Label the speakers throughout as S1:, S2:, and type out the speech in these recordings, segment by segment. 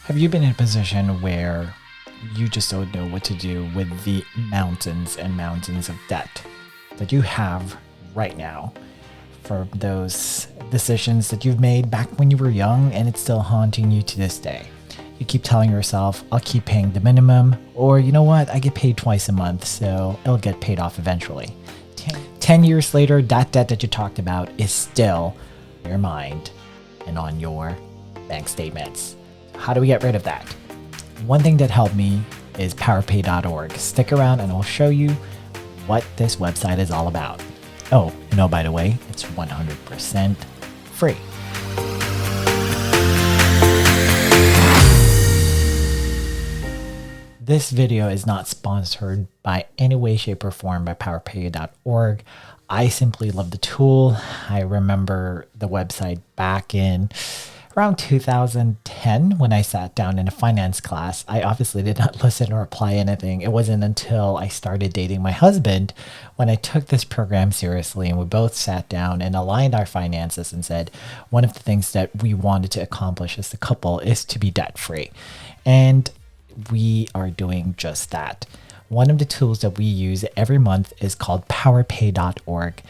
S1: Have you been in a position where you just don't know what to do with the mountains and mountains of debt that you have right now for those decisions that you've made back when you were young and it's still haunting you to this day? You keep telling yourself, I'll keep paying the minimum, or you know what, I get paid twice a month, so it'll get paid off eventually. 10 years later, that debt that you talked about is still in your mind and on your bank statements. How do we get rid of that? One thing that helped me is powerpay.org. Stick around and I'll show you what this website is all about. Oh, by the way, it's 100% free. This video is not sponsored by any way, shape, or form by powerpay.org. I simply love the tool. I remember the website back in around 2010 when I sat down in a finance class. I obviously did not listen or apply anything. It wasn't until I started dating my husband when I took this program seriously and we both sat down and aligned our finances and said, one of the things that we wanted to accomplish as a couple is to be debt free. And we are doing just that. One of the tools that we use every month is called powerpay.org.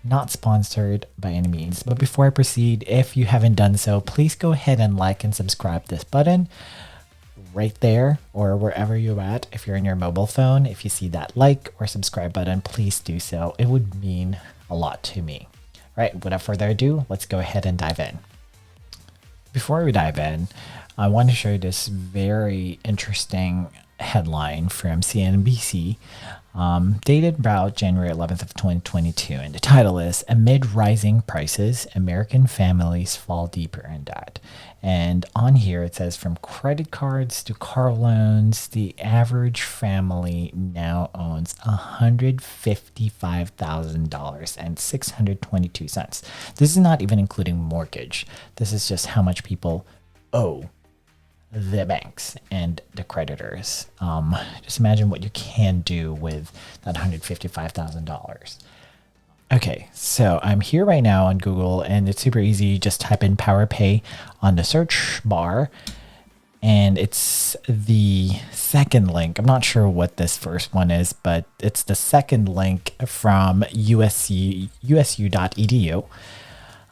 S1: Not sponsored by any means. But before I proceed, if you haven't done so, please go ahead and like and subscribe this button right there or wherever you're at. If you're in your mobile phone, if you see that like or subscribe button, please do so. It would mean a lot to me. All right, without further ado, let's go ahead and dive in. Before we dive in, I want to show you this very interesting headline from CNBC, dated about January 11th of 2022. And the title is, Amid Rising Prices, American Families Fall Deeper in Debt. And on here it says, from credit cards to car loans, the average family now owns $155,000 and 622 cents. This is not even including mortgage. This is just how much people owe the banks and the creditors. Just imagine what you can do with that $155,000. Okay, so I'm here right now on Google and it's super easy. Just type in PowerPay on the search bar and it's the second link. I'm not sure what this first one is, but it's the second link from usu.edu.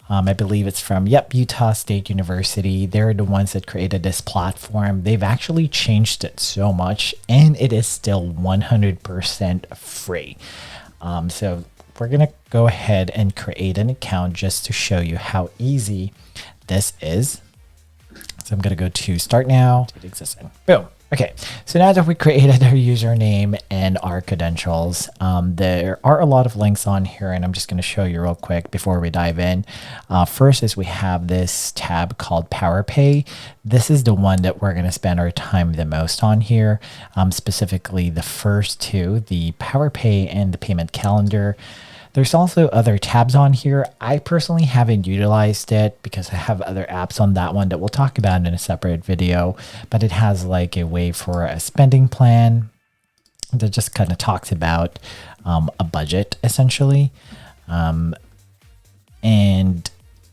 S1: I believe it's from, Utah State University. They're the ones that created this platform. They've actually changed it so much and it is still 100% free. So we're going to go ahead and create an account just to show you how easy this is. So I'm going to go to start now. It exists. Boom. Okay, so now that we created our username and our credentials, there are a lot of links on here and I'm just going to show you real quick before we dive in. First is we have this tab called PowerPay. This is the one that we're going to spend our time the most on here, specifically the first two, the PowerPay and the payment calendar. There's also other tabs on here. I personally haven't utilized it because I have other apps on that one that we'll talk about in a separate video, but it has like a way for a spending plan that just kind of talks about a budget essentially. And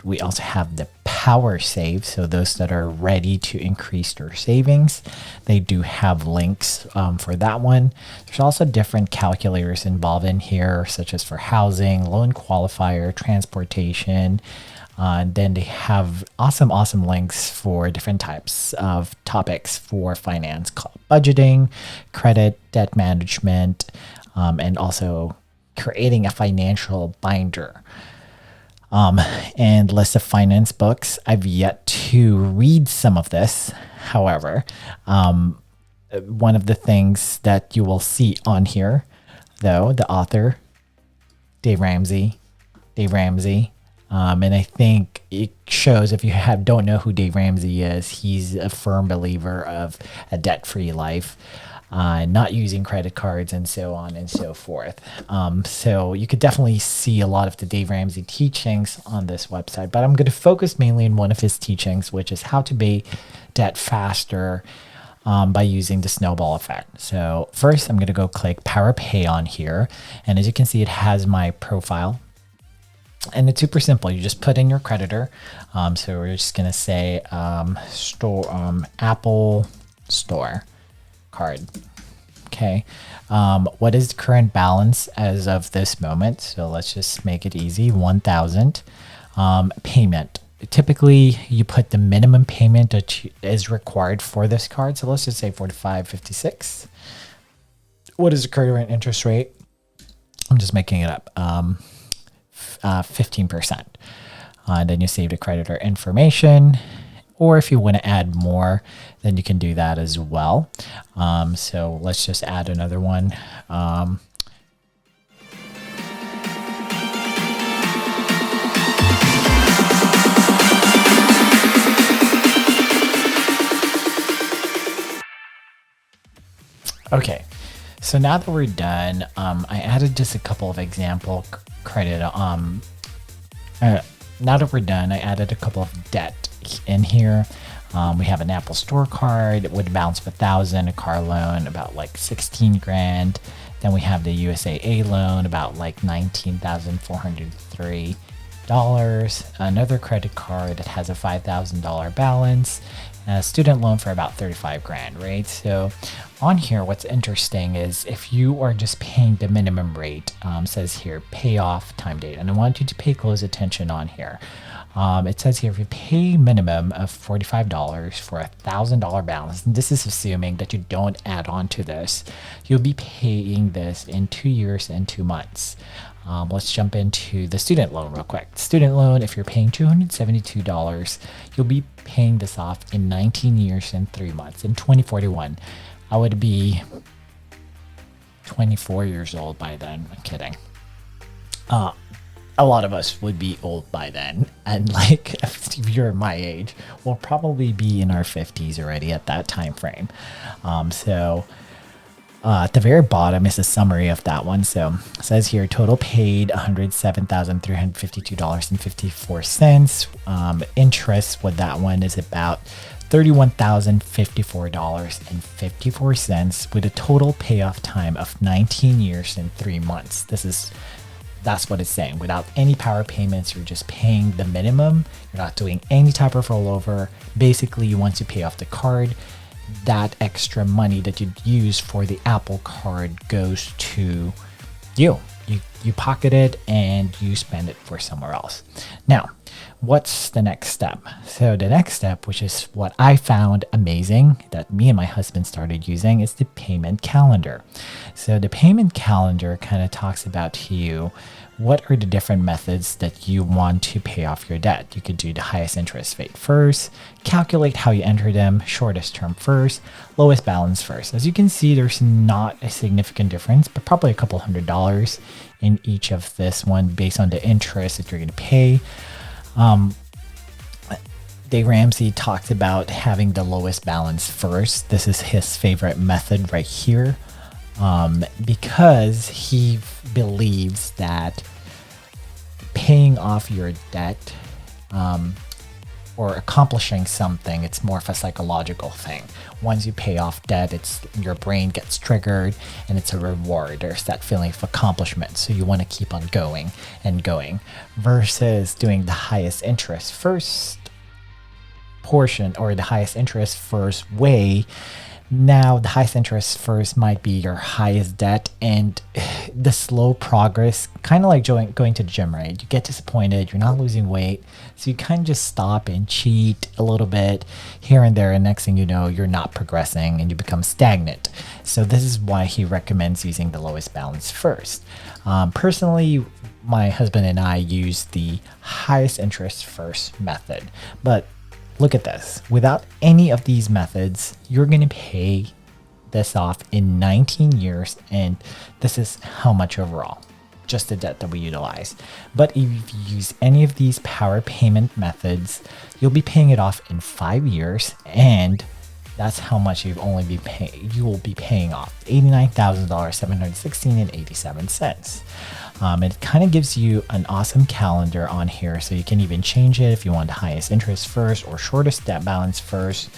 S1: we also have the Power Save. So those that are ready to increase their savings, they do have links for that one. There's also different calculators involved in here, such as for housing, loan qualifier, transportation. Then they have awesome links for different types of topics for finance, budgeting, credit, debt management, and also creating a financial binder. And list of finance books. I've yet to read some of this. However, one of the things that you will see on here, though, the author, Dave Ramsey. And I think it shows, if you don't know who Dave Ramsey is, he's a firm believer of a debt-free life. Not using credit cards and so on and so forth. So you could definitely see a lot of the Dave Ramsey teachings on this website, but I'm going to focus mainly on one of his teachings, which is how to pay debt faster by using the snowball effect. So first I'm going to go click PowerPay on here. And as you can see, it has my profile. And it's super simple. You just put in your creditor. So we're just gonna say Apple Store card. Okay. What is the current balance as of this moment? So let's just make it easy. 1,000. Payment. Typically, you put the minimum payment that is required for this card. So let's just say 45.56. What is the current interest rate? I'm just making it up. 15%. Then you save the creditor information, or if you want to add more, then you can do that as well. So let's just add another one. Okay, so now that we're done, I added just a couple of example credit. Now that we're done, I added a couple of debt in here. We have an Apple Store card with a balance of 1,000, a car loan about like 16 grand. Then we have the USAA loan about like $19,403. Another credit card that has a $5,000 balance. A student loan for about 35 grand, right? So on here, what's interesting is if you are just paying the minimum rate, says here, pay off time date. And I want you to pay close attention on here. It says here, if you pay minimum of $45 for $1,000 balance, and this is assuming that you don't add on to this, you'll be paying this in 2 years and 2 months. Let's jump into the student loan real quick. Student loan, if you're paying $272, you'll be paying this off in 19 years and 3 months. In 2041, I would be 24 years old by then. I'm kidding. A lot of us would be old by then. And like, if you're my age, we'll probably be in our 50s already at that time frame. At the very bottom is a summary of that one. So it says here, total paid $107,352.54. Interest with that one is about $31,054.54 with a total payoff time of 19 years and 3 months. That's what it's saying. Without any power payments, you're just paying the minimum. You're not doing any type of rollover. Basically, once you pay off the card, that extra money that you'd use for the Apple card goes to you. You pocket it and you spend it for somewhere else. Now, what's the next step? So the next step, which is what I found amazing that me and my husband started using, is the payment calendar. So the payment calendar kind of talks about to you what are the different methods that you want to pay off your debt. You could do the highest interest rate first, calculate how you enter them, shortest term first, lowest balance first. As you can see, there's not a significant difference, but probably a couple $100 in each of this one based on the interest that you're going to pay. Dave Ramsey talked about having the lowest balance first. This is his favorite method right here, because he believes that paying off your debt or accomplishing something, it's more of a psychological thing. Once you pay off debt, it's your brain gets triggered and it's a reward. There's that feeling of accomplishment. So you want to keep on going and going versus doing the highest interest first portion or the highest interest first way. Now, the highest interest first might be your highest debt, and the slow progress, kind of like going to the gym, right? You get disappointed, you're not losing weight, so you kind of just stop and cheat a little bit here and there, and next thing you know, you're not progressing and you become stagnant. So this is why he recommends using the lowest balance first. Personally, my husband and I use the highest interest first method, but look at this. Without any of these methods, you're going to pay this off in 19 years. And this is how much overall, just the debt that we utilize. But if you use any of these power payment methods, you'll be paying it off in 5 years. And that's how much you will be paying off $89,716.87. It kind of gives you an awesome calendar on here, so you can even change it if you want the highest interest first or shortest debt balance first.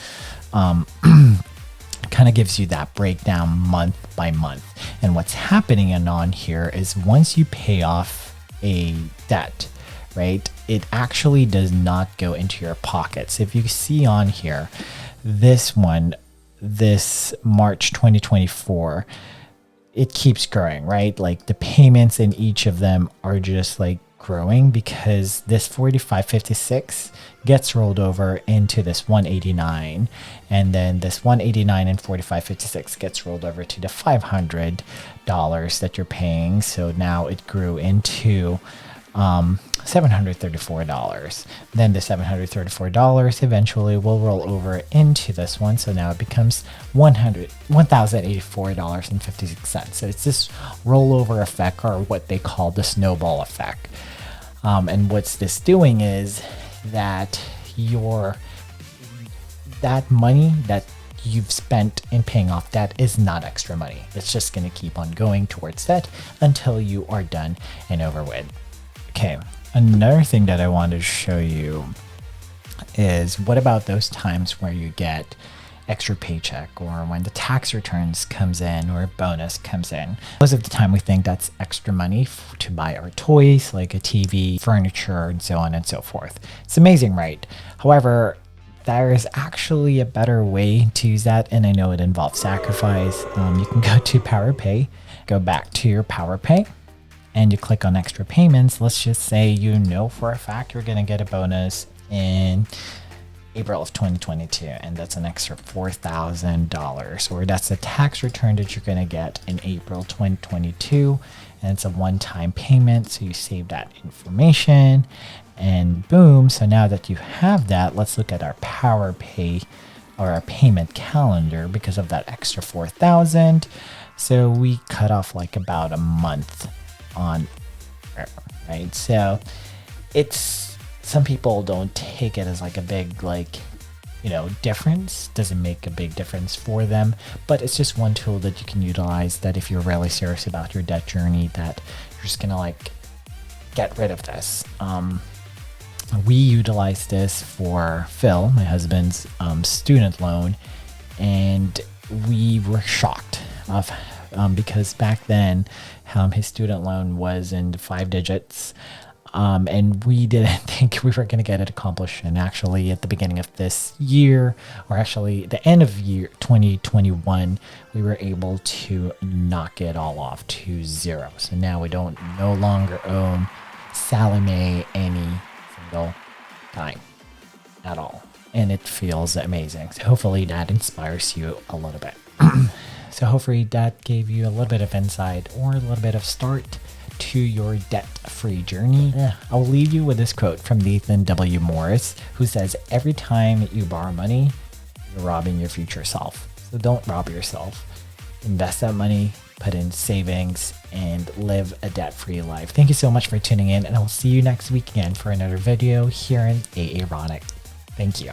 S1: Kind of gives you that breakdown month by month. And what's happening on here is once you pay off a debt, right, it actually does not go into your pockets. If you see on here, this one, this March 2024, it keeps growing, right? Like the payments in each of them are just like growing because this 45.56 gets rolled over into this 189, and then this 189 and 45.56 gets rolled over to the $500 that you're paying. So now it grew into $734. Then the $734 eventually will roll over into this one. So now it becomes $1,084.56. So it's this rollover effect, or what they call the snowball effect. And what's this doing is that that money that you've spent in paying off debt is not extra money. It's just going to keep on going towards debt until you are done and over with. Okay, another thing that I wanted to show you is, what about those times where you get extra paycheck, or when the tax returns comes in, or a bonus comes in? Most of the time we think that's extra money to buy our toys, like a TV, furniture, and so on and so forth. It's amazing, right? However, there is actually a better way to use that, and I know it involves sacrifice. You can go to PowerPay, go back to your PowerPay, and you click on extra payments. Let's just say you know for a fact you're going to get a bonus in April of 2022, and that's an extra $4,000, or that's a tax return that you're going to get in April 2022, and it's a one-time payment. So you save that information, and boom. So now that you have that, let's look at our PowerPay, or our payment calendar, because of that extra $4,000. So we cut off like about a month on, right? So it's, some people don't take it as like a big, like, difference. Doesn't make a big difference for them, but it's just one tool that you can utilize, that if you're really serious about your debt journey, that you're just gonna like get rid of this. We utilize this for Phil, my husband's student loan, and we were shocked of because back then his student loan was in 5 digits. And we didn't think we were going to get it accomplished. And actually at the beginning of this year, or actually the end of year 2021, we were able to knock it all off to 0. So now we don't no longer owe Sally Mae any single time at all. And it feels amazing. So hopefully that inspires you a little bit. So hopefully that gave you a little bit of insight, or a little bit of start to your debt-free journey. I'll leave you with this quote from Nathan W. Morris, who says, "Every time you borrow money, you're robbing your future self." So don't rob yourself. Invest that money, put in savings, and live a debt-free life. Thank you so much for tuning in, and I'll see you next week again for another video here in A-aronic. Thank you.